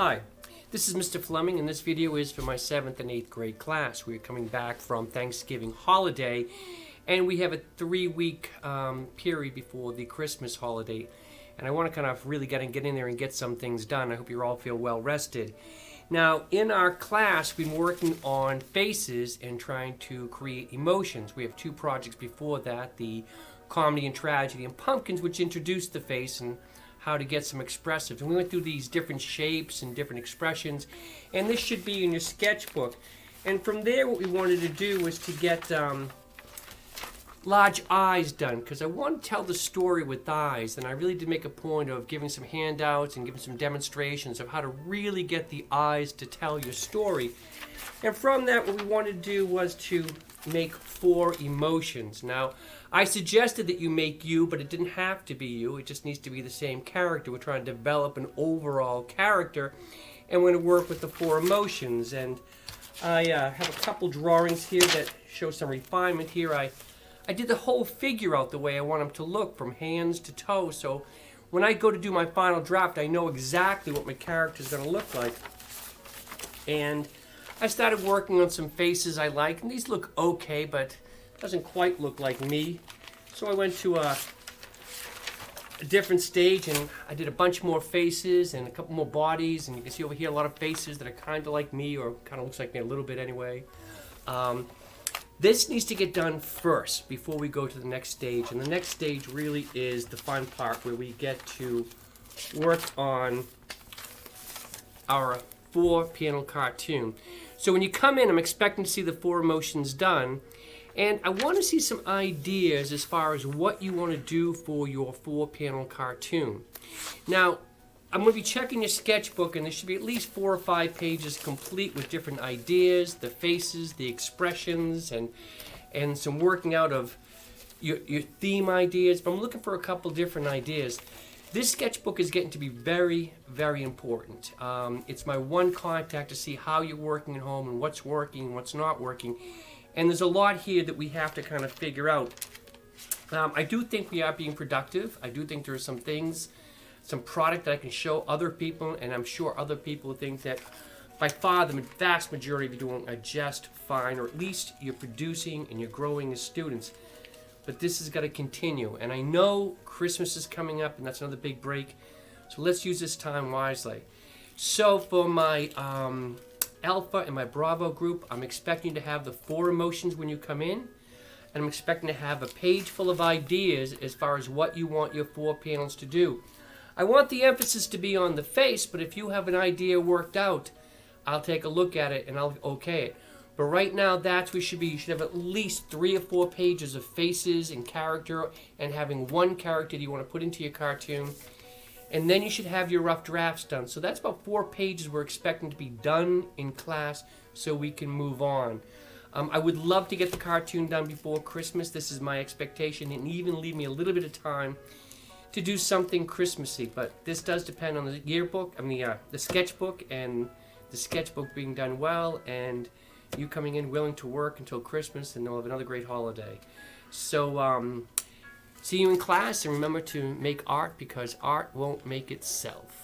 Hi, this is Mr. Fleming, and this video is for my 7th and 8th grade class. We're coming back from Thanksgiving holiday, and we have a 3-week period before the Christmas holiday. And I want to kind of really get in there and get some things done. I hope you all feel well rested. Now, in our class, we've been working on faces and trying to create emotions. We have 2 projects before that, the comedy and tragedy and pumpkins, which introduced the face and how to get some expressives. And we went through these different shapes and different expressions, and this should be in your sketchbook. And from there, what we wanted to do was to get large eyes done, because I want to tell the story with eyes, and I really did make a point of giving some handouts and giving some demonstrations of how to really get the eyes to tell your story. And from that, what we wanted to do was to make 4 emotions. Now, I suggested that you make you, but it didn't have to be you. It just needs to be the same character. We're trying to develop an overall character, and we're going to work with the 4 emotions. And I have a couple drawings here that show some refinement here. I did the whole figure out the way I want them to look, from hands to toe, so when I go to do my final draft, I know exactly what my character is going to look like. And I started working on some faces I like, and these look okay, but it doesn't quite look like me. So I went to a different stage, and I did a bunch more faces and a couple more bodies, and you can see over here a lot of faces that are kind of like me, or kind of looks like me a little bit anyway. This needs to get done first before we go to the next stage, and the next stage really is the fun part where we get to work on our 4-panel cartoon. So when you come in, I'm expecting to see the 4 emotions done, and I want to see some ideas as far as what you want to do for your 4-panel cartoon. Now, I'm going to be checking your sketchbook, and there should be at least 4 or 5 pages complete with different ideas, the faces, the expressions, and some working out of your theme ideas. But I'm looking for a couple different ideas. This sketchbook is getting to be very, very important. It's my one contact to see how you're working at home and what's working and what's not working. And there's a lot here that we have to kind of figure out. I do think we are being productive. I do think there are some things, some product that I can show other people, and I'm sure other people think that by far the vast majority of you doing are just fine, or at least you're producing and you're growing as students. But this has got to continue, and I know Christmas is coming up, and that's another big break, so let's use this time wisely. So for my Alpha and my Bravo group, I'm expecting to have the 4 emotions when you come in, and I'm expecting to have a page full of ideas as far as what you want your 4 panels to do. I want the emphasis to be on the face, but if you have an idea worked out, I'll take a look at it and I'll okay it. But right now, that's what we should be. You should have at least 3 or 4 pages of faces and character, and having one character that you want to put into your cartoon. And then you should have your rough drafts done. So that's about 4 pages we're expecting to be done in class so we can move on. I would love to get the cartoon done before Christmas. This is my expectation, and even leave me a little bit of time to do something Christmassy. But this does depend on the yearbook, the sketchbook, and the sketchbook being done well, and you coming in willing to work until Christmas, and they'll have another great holiday. So see you in class, and remember to make art, because art won't make itself.